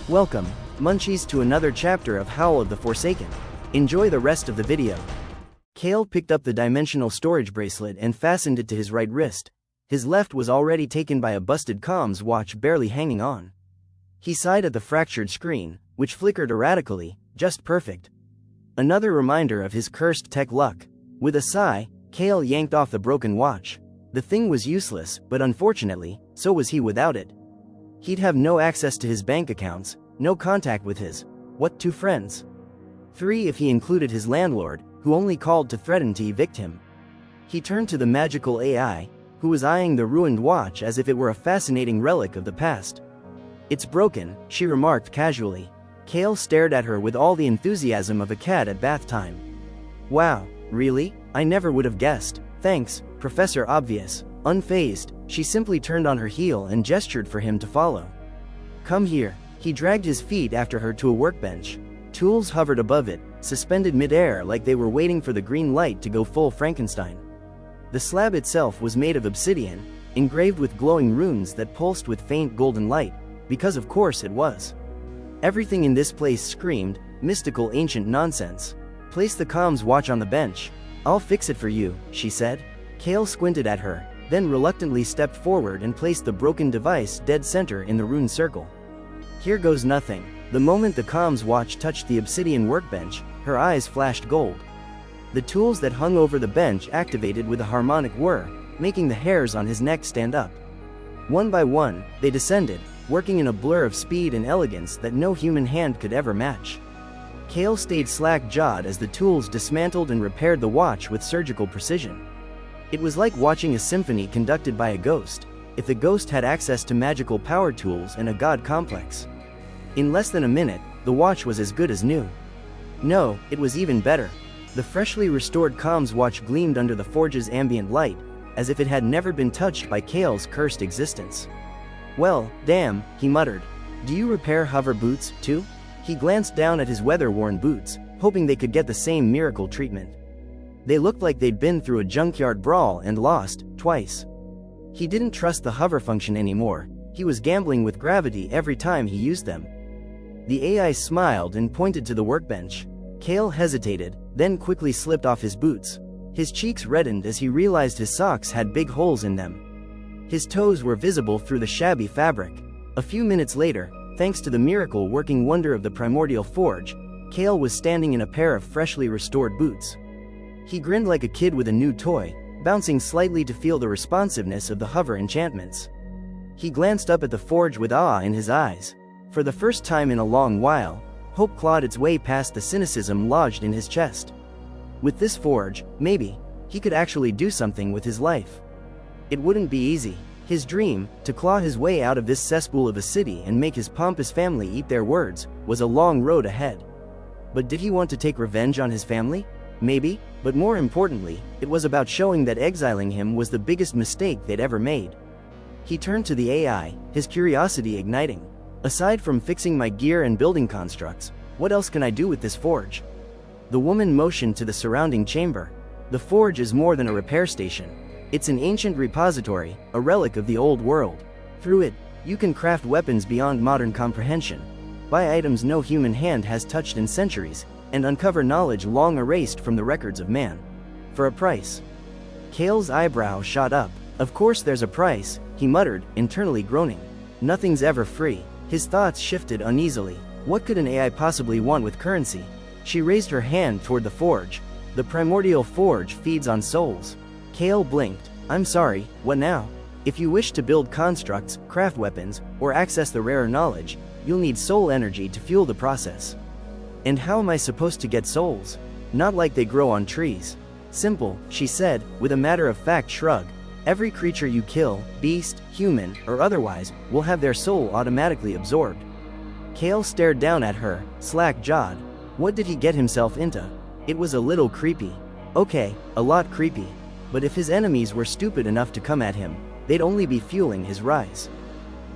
Welcome, Munchies, to another chapter of Howl of the Forsaken. Enjoy the rest of the video. Kael picked up the dimensional storage bracelet and fastened it to his right wrist. His left was already taken by a busted comms watch barely hanging on. He sighed at the fractured screen, which flickered erratically, just perfect. Another reminder of his cursed tech luck. With a sigh, Kael yanked off the broken watch. The thing was useless, but unfortunately, so was he without it. He'd have no access to his bank accounts, no contact with his, two friends? 3 if he included his landlord, who only called to threaten to evict him. He turned to the magical AI, who was eyeing the ruined watch as if it were a fascinating relic of the past. "It's broken," she remarked casually. Kael stared at her with all the enthusiasm of a cat at bath time. "Wow, really? I never would have guessed. Thanks, Professor Obvious." Unfazed, she simply turned on her heel and gestured for him to follow. "Come here." He dragged his feet after her to a workbench. Tools hovered above it, suspended mid-air like they were waiting for the green light to go full Frankenstein. The slab itself was made of obsidian, engraved with glowing runes that pulsed with faint golden light, because of course it was. Everything in this place screamed, mystical ancient nonsense. "Place the comms watch on the bench. I'll fix it for you," she said. Kael squinted at her, then reluctantly stepped forward and placed the broken device dead center in the rune circle. Here goes nothing. The moment the comms watch touched the obsidian workbench, her eyes flashed gold. The tools that hung over the bench activated with a harmonic whir, making the hairs on his neck stand up. One by one, they descended, working in a blur of speed and elegance that no human hand could ever match. Kael stayed slack-jawed as the tools dismantled and repaired the watch with surgical precision. It was like watching a symphony conducted by a ghost, if the ghost had access to magical power tools and a god complex. In less than a minute, the watch was as good as new. No, it was even better. The freshly restored comms watch gleamed under the forge's ambient light, as if it had never been touched by Kael's cursed existence. "Well, damn," he muttered. "Do you repair hover boots, too?" He glanced down at his weather-worn boots, hoping they could get the same miracle treatment. They looked like they'd been through a junkyard brawl and lost, twice. He didn't trust the hover function anymore. He was gambling with gravity every time he used them. The AI smiled and pointed to the workbench. Kael hesitated, then quickly slipped off his boots. His cheeks reddened as he realized his socks had big holes in them. His toes were visible through the shabby fabric. A few minutes later, thanks to the miracle working wonder of the Primordial Forge, Kael was standing in a pair of freshly restored boots. He grinned like a kid with a new toy, bouncing slightly to feel the responsiveness of the hover enchantments. He glanced up at the forge with awe in his eyes. For the first time in a long while, hope clawed its way past the cynicism lodged in his chest. With this forge, maybe, he could actually do something with his life. It wouldn't be easy. His dream, to claw his way out of this cesspool of a city and make his pompous family eat their words, was a long road ahead. But did he want to take revenge on his family? Maybe, but more importantly, it was about showing that exiling him was the biggest mistake they'd ever made. He turned to the AI, his curiosity igniting. "Aside from fixing my gear and building constructs, what else can I do with this forge?" The woman motioned to the surrounding chamber. "The forge is more than a repair station. It's an ancient repository, a relic of the old world. Through it, you can craft weapons beyond modern comprehension, buy items no human hand has touched in centuries, and uncover knowledge long erased from the records of man. For a price." Kael's eyebrow shot up. "Of course there's a price," he muttered, internally groaning. "Nothing's ever free." His thoughts shifted uneasily. What could an AI possibly want with currency? She raised her hand toward the forge. "The Primordial Forge feeds on souls." Kael blinked. "I'm sorry, what now?" "If you wish to build constructs, craft weapons, or access the rarer knowledge, you'll need soul energy to fuel the process." "And how am I supposed to get souls?" "Not like they grow on trees." "Simple," she said, with a matter-of-fact shrug. "Every creature you kill, beast, human, or otherwise, will have their soul automatically absorbed." Kael stared down at her, slack-jawed. What did he get himself into? It was a little creepy. Okay, a lot creepy. But if his enemies were stupid enough to come at him, they'd only be fueling his rise.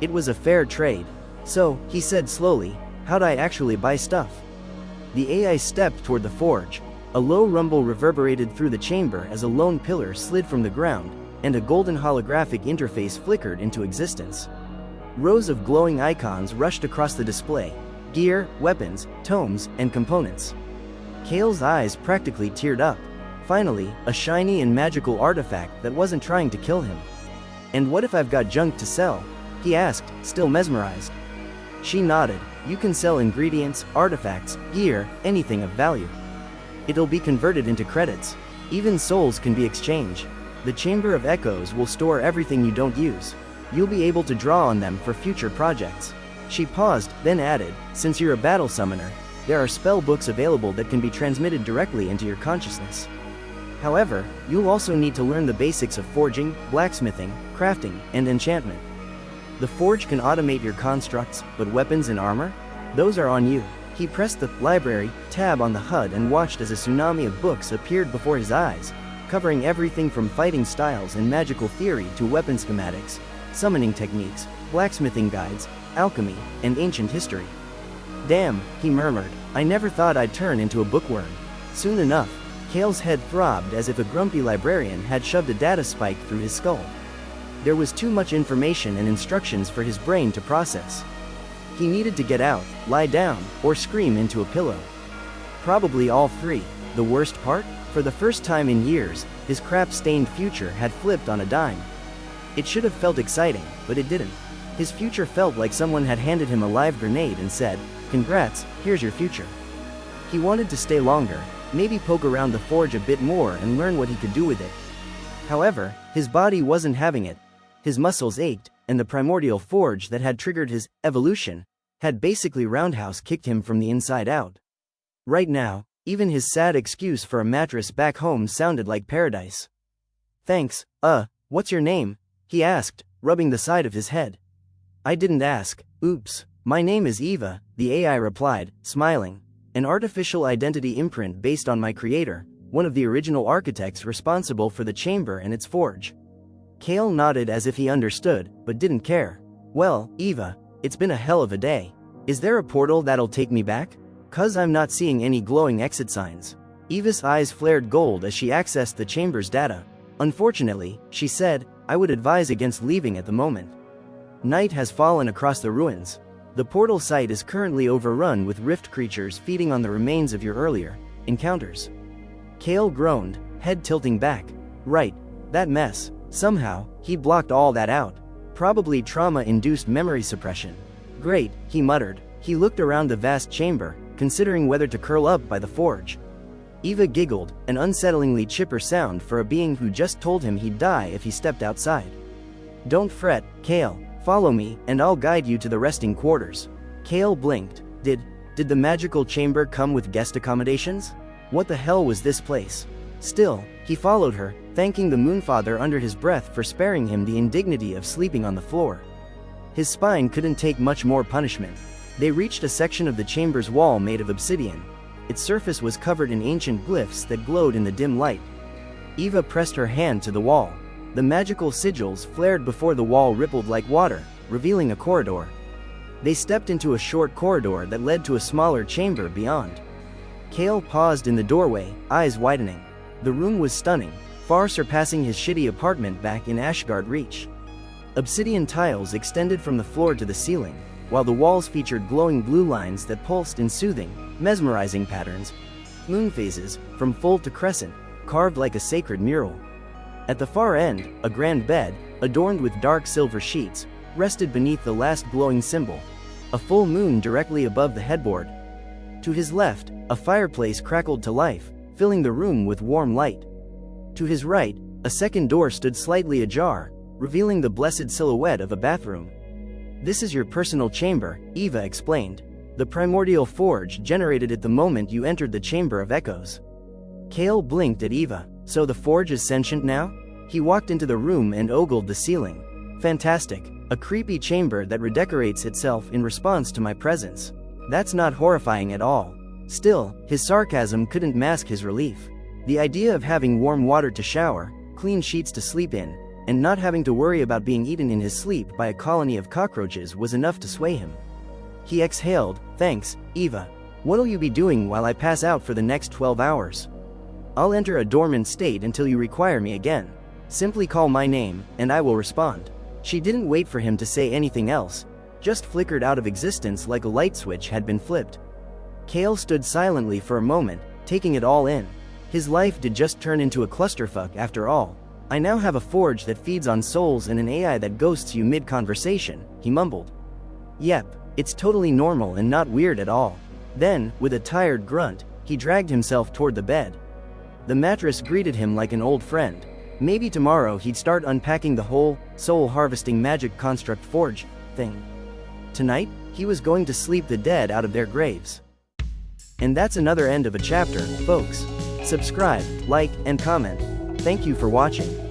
It was a fair trade. "So," he said slowly, "how'd I actually buy stuff?" The AI stepped toward the forge. A low rumble reverberated through the chamber as a lone pillar slid from the ground, and a golden holographic interface flickered into existence. Rows of glowing icons rushed across the display: gear, weapons, tomes, and components. Kael's eyes practically teared up. Finally, a shiny and magical artifact that wasn't trying to kill him. "And what if I've got junk to sell?" he asked, still mesmerized. She nodded. "You can sell ingredients, artifacts, gear, anything of value. It'll be converted into credits. Even souls can be exchanged. The Chamber of Echoes will store everything you don't use. You'll be able to draw on them for future projects." She paused, then added, "Since you're a battle summoner, there are spell books available that can be transmitted directly into your consciousness. However, you'll also need to learn the basics of forging, blacksmithing, crafting, and enchantment. The forge can automate your constructs, but weapons and armor? Those are on you." He pressed the library tab on the HUD and watched as a tsunami of books appeared before his eyes, covering everything from fighting styles and magical theory to weapon schematics, summoning techniques, blacksmithing guides, alchemy, and ancient history. "Damn," he murmured, "I never thought I'd turn into a bookworm." Soon enough, Kael's head throbbed as if a grumpy librarian had shoved a data spike through his skull. There was too much information and instructions for his brain to process. He needed to get out, lie down, or scream into a pillow. Probably all three. The worst part? For the first time in years, his crap-stained future had flipped on a dime. It should have felt exciting, but it didn't. His future felt like someone had handed him a live grenade and said, "Congrats, here's your future." He wanted to stay longer, maybe poke around the forge a bit more and learn what he could do with it. However, his body wasn't having it. His muscles ached, and the Primordial Forge that had triggered his evolution had basically roundhouse kicked him from the inside out. Right now, even his sad excuse for a mattress back home sounded like paradise. "Thanks, what's your name?" he asked, rubbing the side of his head. "I didn't ask. Oops. My name is Eva," the AI replied, smiling. "An artificial identity imprint based on my creator, one of the original architects responsible for the chamber and its forge." Kael nodded as if he understood, but didn't care. "Well, Eva, it's been a hell of a day. Is there a portal that'll take me back? 'Cause I'm not seeing any glowing exit signs." Eva's eyes flared gold as she accessed the chamber's data. "Unfortunately," she said, "I would advise against leaving at the moment. Night has fallen across the ruins. The portal site is currently overrun with rift creatures feeding on the remains of your earlier encounters." Kael groaned, head tilting back. Right, that mess. Somehow, he'd blocked all that out. Probably trauma-induced memory suppression. "Great," he muttered. He looked around the vast chamber, considering whether to curl up by the forge. Eva giggled, an unsettlingly chipper sound for a being who just told him he'd die if he stepped outside. "Don't fret, Kael. Follow me, and I'll guide you to the resting quarters." Kael blinked. Did the magical chamber come with guest accommodations? What the hell was this place? Still, he followed her, thanking the Moonfather under his breath for sparing him the indignity of sleeping on the floor. His spine couldn't take much more punishment. They reached a section of the chamber's wall made of obsidian. Its surface was covered in ancient glyphs that glowed in the dim light. Eva pressed her hand to the wall. The magical sigils flared before the wall rippled like water, revealing a corridor. They stepped into a short corridor that led to a smaller chamber beyond. Kael paused in the doorway, eyes widening. The room was stunning, far surpassing his shitty apartment back in Ashgarde Reach. Obsidian tiles extended from the floor to the ceiling, while the walls featured glowing blue lines that pulsed in soothing, mesmerizing patterns. Moon phases, from full to crescent, carved like a sacred mural. At the far end, a grand bed, adorned with dark silver sheets, rested beneath the last glowing symbol, a full moon directly above the headboard. To his left, a fireplace crackled to life, filling the room with warm light. To his right, a second door stood slightly ajar, revealing the blessed silhouette of a bathroom. "This is your personal chamber," Eva explained. "The Primordial Forge generated it the moment you entered the Chamber of Echoes." Kael blinked at Eva. "So the forge is sentient now?" He walked into the room and ogled the ceiling. "Fantastic. A creepy chamber that redecorates itself in response to my presence. That's not horrifying at all." Still, his sarcasm couldn't mask his relief. The idea of having warm water to shower, clean sheets to sleep in, and not having to worry about being eaten in his sleep by a colony of cockroaches was enough to sway him. He exhaled. "Thanks, Eva. What'll you be doing while I pass out for the next 12 hours? "I'll enter a dormant state until you require me again. Simply call my name, and I will respond." She didn't wait for him to say anything else, just flickered out of existence like a light switch had been flipped. Kael stood silently for a moment, taking it all in. His life did just turn into a clusterfuck after all. I now have a forge that feeds on souls and an AI that ghosts you mid-conversation, he mumbled. Yep, it's totally normal and not weird at all. Then, with a tired grunt, he dragged himself toward the bed. The mattress greeted him like an old friend. Maybe tomorrow he'd start unpacking the whole, soul-harvesting magic construct forge thing. Tonight, he was going to sleep the dead out of their graves. And that's another end of a chapter, folks. Subscribe, like, and comment. Thank you for watching.